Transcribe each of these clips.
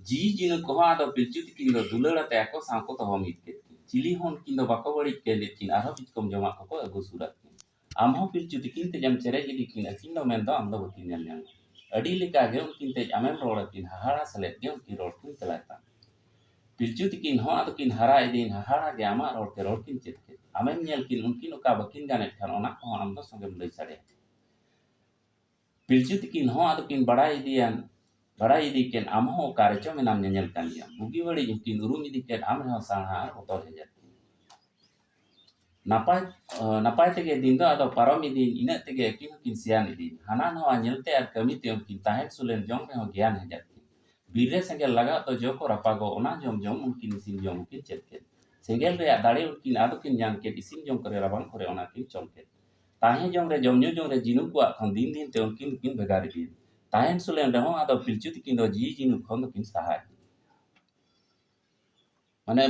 ᱡᱤ ᱡᱤᱱᱩ ᱠᱚᱦᱚᱸ ᱟᱫᱚ ᱯᱤᱞᱪᱩ ᱛᱤᱠᱤᱱ ᱫᱚ ᱫᱩᱞᱟᱹᱲ ᱟᱛᱮ ᱟᱠᱚ ᱥᱟᱶ ᱠᱚ ᱫᱚᱦᱚ ᱢᱤᱫ ᱠᱮᱫ ᱠᱤᱱ। ᱪᱤᱞᱤ ᱦᱚᱸ ᱩᱱᱠᱤᱱ ᱫᱚ ᱵᱟᱠᱚ ᱵᱟᱹᱲᱤᱡ ᱠᱮᱫ ᱞᱮᱫ ᱠᱤᱱ ᱟᱨᱦᱚᱸ ᱵᱤᱪᱠᱚᱢ ᱡᱚᱢᱟᱜ ᱠᱚᱠᱚ ᱟᱹᱜᱩ ᱥᱩᱨᱟᱫ ᱠᱤᱱ। ᱟᱢᱦᱚᱸ ᱯᱤᱞᱪᱩ ᱛᱤᱠᱤᱱ ᱛᱮᱡᱮᱢ ᱪᱮᱨᱮᱡ ᱤᱫᱤ ᱠᱤᱱ ᱟᱹᱠᱤᱱ ᱫᱚ ᱢᱮᱱᱫᱚ ᱟᱢ ᱫᱚ ᱵᱟᱹᱠᱤᱱ ᱧᱮᱞ ᱧᱟᱢᱟ। ᱟᱹᱰᱤ ᱞᱮᱠᱟᱜᱮ ᱩᱱᱠᱤᱱ ᱛᱮᱡ ᱟᱢᱮᱢ ᱨᱚᱲ ᱟᱹᱠᱤᱱ ᱦᱟᱦᱟᱲᱟ ᱥᱟᱞᱟᱜ ᱜᱮ ᱩᱱᱠᱤᱱ ᱨᱚᱲ ᱠᱤᱱ ᱛᱮᱞᱟᱭ ᱛᱟᱢ। ᱯᱤᱞᱪᱩ ᱛᱤᱠᱤᱱ ᱦᱚᱸ ᱟᱫᱚ ᱠᱤᱱ ᱦᱟᱨᱟ ᱤᱫᱤᱭᱮᱱ ᱦᱟᱦᱟᱲᱟ ᱜᱮ ᱟᱢᱟᱜ ᱨᱚᱲ ᱛᱮ ᱨᱚᱲ ᱠᱤᱱ ᱪᱮᱫ ᱠᱮᱫ। ᱟᱢᱮᱢ ᱧᱮᱞ ᱠᱤᱱ ᱩᱱᱠᱤᱱ ᱚᱠᱟ ᱵᱟᱹᱠᱤᱱ ᱜᱟᱱᱮᱫ ᱠᱷᱟᱱ ᱚᱱᱟ ᱠᱚᱦᱚᱸ ᱟᱢ ᱫᱚ ᱥᱚᱸᱜᱮᱢ ᱞᱟᱹᱭ ᱥᱟᱰᱮᱭᱟ। ᱯᱤᱞᱪᱩ ᱛᱤᱠᱤᱱ ᱦᱚᱸ ᱟᱫᱚ ᱠᱤᱱ ᱵᱟᱲᱟᱭ ᱤᱫᱤ ᱠᱮᱫ ᱟᱢ ᱦᱚᱸ ᱚᱠᱟ ᱨᱮᱪᱚ ᱢᱮᱱᱟᱢ ᱧᱮᱧᱮᱞ ᱠᱟᱱ ᱜᱮᱭᱟᱢ। ᱵᱩᱜᱤ ᱵᱟᱹᱲᱤᱡ ᱩᱱᱠᱤᱱ ᱩᱨᱩᱢ ᱤᱫᱤ ᱠᱮᱫ ᱟᱢ ᱨᱮᱦᱚᱸ ᱥᱟᱬᱦᱟ ᱟᱨ ᱵᱚᱛᱚᱨ ᱦᱮᱡ ᱟᱫ ᱠᱤᱱᱟ। ᱱᱟᱯᱟᱭ ᱛᱮᱜᱮ ᱫᱤᱱ ᱫᱚ ᱟᱫᱚ ᱯᱟᱨᱚᱢ ᱤᱫᱤᱭᱮᱱ ᱤᱱᱟᱹᱜ ᱛᱮᱜᱮ ᱟᱹᱠᱤᱱ ᱦᱚᱸᱠᱤᱱ ᱥᱮᱭᱟᱱ ᱤᱫᱤᱭᱮᱱᱟ। ᱦᱟᱱᱟ ᱱᱟᱣᱟ ᱧᱮᱞᱛᱮ ᱟᱨ ᱠᱟᱹᱢᱤᱛᱮ ᱩᱱᱠᱤᱱ ᱛᱟᱦᱮᱱ ᱥᱩᱞᱮᱱ ᱡᱚᱢ ᱨᱮᱦᱚᱸ ᱜᱮᱭᱟᱱ ᱦᱮᱡ ᱟᱫ ᱠᱤᱱᱟ। ᱵᱤᱨ ᱨᱮ ᱥᱮᱸᱜᱮᱞ ᱞᱟᱜᱟᱣ ᱫᱚ ᱡᱚ ᱠᱚ ᱨᱟᱯᱟᱜᱚᱜ ᱚᱱᱟ ᱡᱚᱢ ᱩᱱᱠᱤᱱ ᱤᱥᱤᱱ ᱡᱚᱢ ᱦᱚᱸᱠᱤᱱ ᱪᱮᱫ ᱠᱮᱫ। ᱥᱮᱸᱜᱮᱞ ᱨᱮᱭᱟᱜ ᱫᱟᱲᱮ ᱩᱱᱠᱤᱱ ᱟᱫᱚ ᱠᱤᱱ ᱧᱟᱢ ᱠᱮᱫ ᱤᱥᱤᱱ ᱡᱚᱢ ᱠᱚᱨᱮ ᱨᱟᱵᱟᱝ ᱠᱚᱨᱮ ᱚᱱᱟ ᱠᱤᱱ ᱪᱚᱞ ᱠᱮᱫ। ᱛᱟᱦᱮᱸ ᱡᱚᱝ ᱨᱮ ᱡᱚᱢ ᱧᱩ ᱡᱚᱝ ᱨᱮ ᱡᱤᱱᱩᱠᱩᱣᱟᱜ ᱠᱷᱚᱱ ᱫᱤᱱ ᱫᱤᱱ ᱛᱮ ᱩᱱᱠᱤᱱ ᱦᱚᱸᱠᱤᱱ ᱵᱷᱮᱜᱟᱨ ᱤᱫᱤᱭᱮᱱᱟ। ᱛᱟᱦᱮᱱ ᱥᱩᱞᱮᱱ ᱨᱮᱦᱚᱸ ᱟᱫᱚ ᱯᱤᱞᱪᱩ ᱛᱤᱠᱤᱱ ᱫᱚ ᱡᱤ ᱡᱤᱱᱩᱠ ᱠᱷᱚᱱ ᱫᱚᱠᱤᱱ ᱥᱟᱦᱟ ᱤᱫᱤᱭᱮᱱᱟ। ᱢᱟᱱᱮ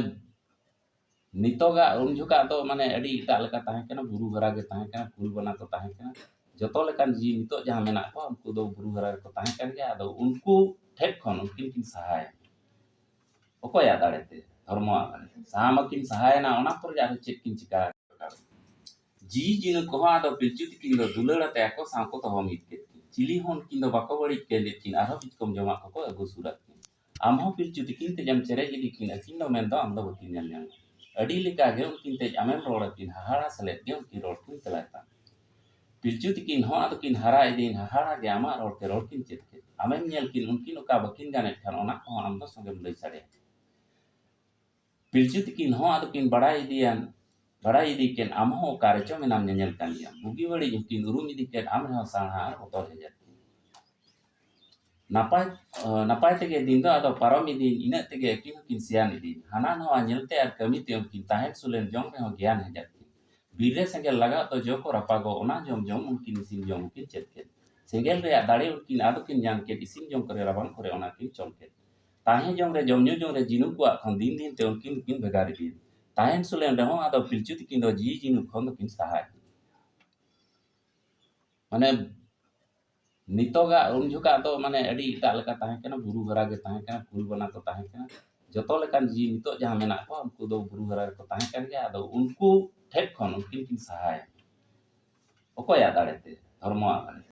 ᱱᱤᱛᱚᱜᱟᱜ ᱩᱱ ᱡᱚᱠᱷᱟᱜ ᱫᱚ ᱢᱟᱱᱮ ᱟᱹᱰᱤ ᱮᱴᱟᱜ ᱞᱮᱠᱟ ᱛᱟᱦᱮᱸ ᱠᱟᱱᱟ ᱵᱩᱨᱩ ᱦᱟᱨᱟ ᱜᱮ ᱛᱟᱦᱮᱸ ᱠᱟᱱᱟ ᱠᱩᱞ ᱵᱟᱱᱟ ᱠᱚ ᱛᱟᱦᱮᱸ ᱠᱟᱱᱟ ᱡᱚᱛᱚ ᱞᱮᱠᱟᱱ ᱡᱤᱣᱤ ᱱᱤᱛᱚᱜ ᱡᱟᱦᱟᱸ ᱢᱮᱱᱟᱜ ᱠᱚᱣᱟ ᱩᱱᱠᱩ ᱫᱚ ᱵᱩᱨᱩ ᱦᱟᱨᱟ ᱨᱮᱠᱚ ᱛᱟᱦᱮᱸ ᱠᱟᱱ ᱜᱮᱭᱟ ᱟᱫᱚ ᱩᱱᱠᱩ ᱴᱷᱮᱡ ᱠᱷᱚᱱ ᱩᱱᱠᱤᱱ ᱠᱤᱱ ᱥᱟᱦᱟᱭᱮᱱᱟ। ᱚᱠᱚᱭᱟᱜ ᱫᱟᱲᱮᱛᱮ ᱫᱷᱚᱨᱢᱚᱣᱟᱜ ᱫᱟᱲᱮᱛᱮ ᱥᱟᱦᱟ ᱢᱟᱠᱤᱱ ᱥᱟᱦᱟᱭᱮᱱᱟ ᱚᱱᱟ ᱯᱚᱨᱮ ᱟᱨ ᱪᱮᱫ ᱠᱤᱱ ᱪᱤᱠᱟ ᱡᱤ ᱡᱤᱱᱩ ᱠᱚᱦᱚᱸ ᱟᱫᱚ ᱯᱤᱞᱪᱩ ᱛᱤᱠᱤᱱ ᱫᱚ ᱫᱩᱞᱟᱹᱲ ᱟᱛᱮ ᱟᱠᱚ ᱥᱟᱶ ᱠᱚ ᱫᱚᱦᱚ ᱢᱤᱫ ᱠᱮᱫ ᱠᱤᱱ। ᱪᱤᱞᱤ ᱦᱚᱸ ᱩᱱᱠᱤᱱ ᱫᱚ ᱵᱟᱠᱚ ᱵᱟᱹᱲᱤᱡ ᱠᱮᱫ ᱞᱮᱫ ᱠᱤᱱ ᱟᱨᱦᱚᱸ ᱵᱤᱪᱠᱚᱢ ᱡᱚᱢᱟᱜ ᱠᱚᱠᱚ ᱟᱹᱜᱩ ᱥᱩᱨᱟᱫ ᱠᱤᱱ। ᱟᱢᱦᱚᱸ ᱯᱤᱞᱪᱩ ᱛᱤᱠᱤᱱ ᱛᱮᱡᱮᱢ ᱪᱮᱨᱮᱡ ᱤᱫᱤ ᱠᱤᱱ ᱟᱹᱠᱤᱱ ᱫᱚ ᱢᱮᱱᱫᱚ ᱟᱢ ᱫᱚ ᱵᱟᱹᱠᱤᱱ ᱧᱮᱞ ᱧᱟᱢᱟ। ᱟᱹᱰᱤ ᱞᱮᱠᱟᱜᱮ ᱩᱱᱠᱤᱱ ᱛᱮᱡ ᱟᱢᱮᱢ ᱨᱚᱲ ᱟᱹᱠᱤᱱ ᱦᱟᱦᱟᱲᱟ ᱥᱟᱞᱟᱜ ᱜᱮ ᱩᱱᱠᱤᱱ ᱨᱚᱲ ᱠᱤᱱ ᱛᱮᱞᱟᱭ ᱛᱟᱢ। ᱯᱤᱞᱪᱩ ᱛᱤᱠᱤᱱ ᱦᱚᱸ ᱟᱫᱚ ᱠᱤᱱ ᱦᱟᱨᱟ ᱤᱫᱤᱭᱮᱱ ᱦᱟᱦᱟᱲᱟ ᱜᱮ ᱟᱢᱟᱜ ᱨᱚᱲ ᱛᱮ ᱨᱚᱲ ᱠᱤᱱ ᱪᱮᱫ ᱠᱮᱫ। ᱟᱢᱮᱢ ᱧᱮᱞ ᱠᱤᱱ ᱩᱱᱠᱤᱱ ᱚᱠᱟ ᱵᱟᱹᱠᱤᱱ ᱜᱟᱱᱮᱫ ᱠᱷᱟᱱ ᱚᱱᱟ ᱠᱚᱦᱚᱸ ᱟᱢ ᱫᱚ ᱥᱚᱸᱜᱮᱢ ᱞᱟᱹᱭ ᱥᱟᱰᱮᱭᱟ। ᱯᱤᱞᱪᱩ ᱛᱤᱠᱤᱱ ᱦᱚᱸ ᱟᱫᱚ ᱠᱤᱱ ᱵᱟᱲᱟᱭ ᱤᱫᱤ ᱠᱮᱫ ᱟᱢ ᱦᱚᱸ ᱚᱠᱟ ᱨᱮᱪᱚ ᱢᱮᱱᱟᱢ ᱧᱮᱧᱮᱞ ᱠᱟᱱ ᱜᱮᱭᱟᱢ। ᱵᱩᱜᱤ ᱵᱟᱹᱲᱤᱡ ᱩᱱᱠᱤᱱ ᱩᱨᱩᱢ ᱤᱫᱤ ᱠᱮᱫ ᱟᱢ ᱨᱮᱦᱚᱸ ᱥᱟᱬᱦᱟ ᱟᱨ ᱵᱚᱛᱚᱨ ᱦᱮᱡ ᱟᱫ ᱠᱤᱱᱟ। ᱱᱟᱯᱟᱭ ᱛᱮᱜᱮ ᱫᱤᱱ ᱫᱚ ᱟᱫᱚ ᱯᱟᱨᱚᱢ ᱤᱫᱤᱭᱮᱱ ᱤᱱᱟᱹᱜ ᱛᱮᱜᱮ ᱟᱹᱠᱤᱱ ᱦᱚᱸᱠᱤᱱ ᱥᱮᱭᱟᱱ ᱤᱫᱤᱭᱮᱱᱟ। ᱦᱟᱱᱟ ᱱᱟᱣᱟ ᱧᱮᱞᱛᱮ ᱟᱨ ᱠᱟᱹᱢᱤᱛᱮ ᱩᱱᱠᱤन ᱛᱟᱦᱮᱱ ᱥᱩᱞᱮᱱ ᱡᱚᱢ ᱨᱮᱦᱚᱸ ᱜᱮᱭᱟᱱ ᱦᱮᱡ ᱟᱫ ᱠᱤᱱᱟ। ᱵᱤᱨ ᱨᱮ ᱥᱮᱸᱜᱮᱞ ᱞᱟᱜᱟᱣ ᱫᱚ ᱡᱚ ᱠᱚ ᱨᱟᱯᱟᱜᱚᱜ ᱚᱱᱟ ᱡᱚᱢ ᱩᱱᱠᱤᱱ ᱤᱥᱤᱱ ᱡᱚᱢ ᱦᱚᱸᱠᱤᱱ ᱪᱮᱫ ᱠᱮᱫ। ᱥᱮᱸᱜᱮᱞ ᱨᱮᱭᱟᱜ ᱫᱟᱲᱮ ᱩᱱᱠᱤᱱ ᱟᱫᱚ ᱠᱤᱱ ᱧᱟᱢ ᱠᱮᱫ ᱤᱥᱤᱱ ᱡᱚᱢ ᱠᱚᱨᱮ ᱨᱟᱵᱟᱝ ᱠᱚᱨᱮ ᱚᱱᱟ ᱠᱤᱱ ᱪᱚᱞ ᱠᱮᱫ। ᱛᱟᱦᱮᱸ ᱡᱚᱝ ᱨᱮ ᱡᱚᱢ ᱧᱩ ᱡᱚᱝ ᱨᱮ ᱡᱤᱱᱩᱠᱩᱣᱟᱜ ᱠᱷᱚᱱ ᱫᱤᱱ ᱫᱤᱱ ᱛᱮ ᱩᱱᱠᱤᱱ ᱦᱚᱸᱠᱤᱱ ᱵᱷᱮᱜᱟᱨ ᱤᱫᱤᱭᱮᱱᱟ। ᱛᱟᱦᱮᱱ ᱥᱩᱞᱮᱱ ᱨᱮᱦᱚᱸ ᱟᱫᱚ ᱯᱤᱞᱪᱩ ᱛᱤᱠᱤᱱ ᱫᱚ ᱡᱤ ᱡᱤᱱᱩᱠ ᱠᱷᱚᱱ ᱫᱚᱠᱤᱱ ᱥᱟᱦᱟ ᱤᱫᱤᱭᱮᱱᱟ। ᱢᱟᱱᱮ ᱱᱤᱛᱚᱜᱟᱜ ᱩᱱ ᱡᱚᱠᱷᱟᱜ ᱫᱚ ᱢᱟᱱᱮ ᱟᱹᱰᱤ ᱮᱴᱟᱜ ᱞᱮᱠᱟ ᱛᱟᱦᱮᱸ ᱠᱟᱱᱟ ᱵᱩᱨᱩ ᱦᱟᱨᱟ ᱜᱮ ᱛᱟᱦᱮᱸ ᱠᱟᱱᱟ ᱠᱩᱞ ᱵᱟᱱᱟ ᱠᱚ ᱛᱟᱦᱮᱸ ᱠᱟᱱᱟ ᱡᱚᱛᱚ ᱞᱮᱠᱟᱱ ᱡᱤᱣᱤ ᱱᱤᱛᱚᱜ ᱡᱟᱦᱟᱸ ᱢᱮᱱᱟᱜ ᱠᱚᱣᱟ ᱩᱱᱠᱩ ᱫᱚ ᱵᱩᱨᱩ ᱦᱟᱨᱟ ᱨᱮᱠᱚ ᱛᱟᱦᱮᱸ ᱠᱟᱱ ᱜᱮᱭᱟ ᱟᱫᱚ ᱩᱱᱠᱩ ᱴᱷᱮᱡ ᱠᱷᱚᱱ ᱩᱱᱠᱤᱱ ᱠᱤᱱ ᱥᱟᱦᱟᱭᱮᱱᱟ। ᱚᱠᱚᱭᱟᱜ ᱫᱟᱲᱮᱛᱮ ᱫᱷᱚᱨᱢᱚᱣᱟᱜ ᱫᱟᱲᱮᱛᱮ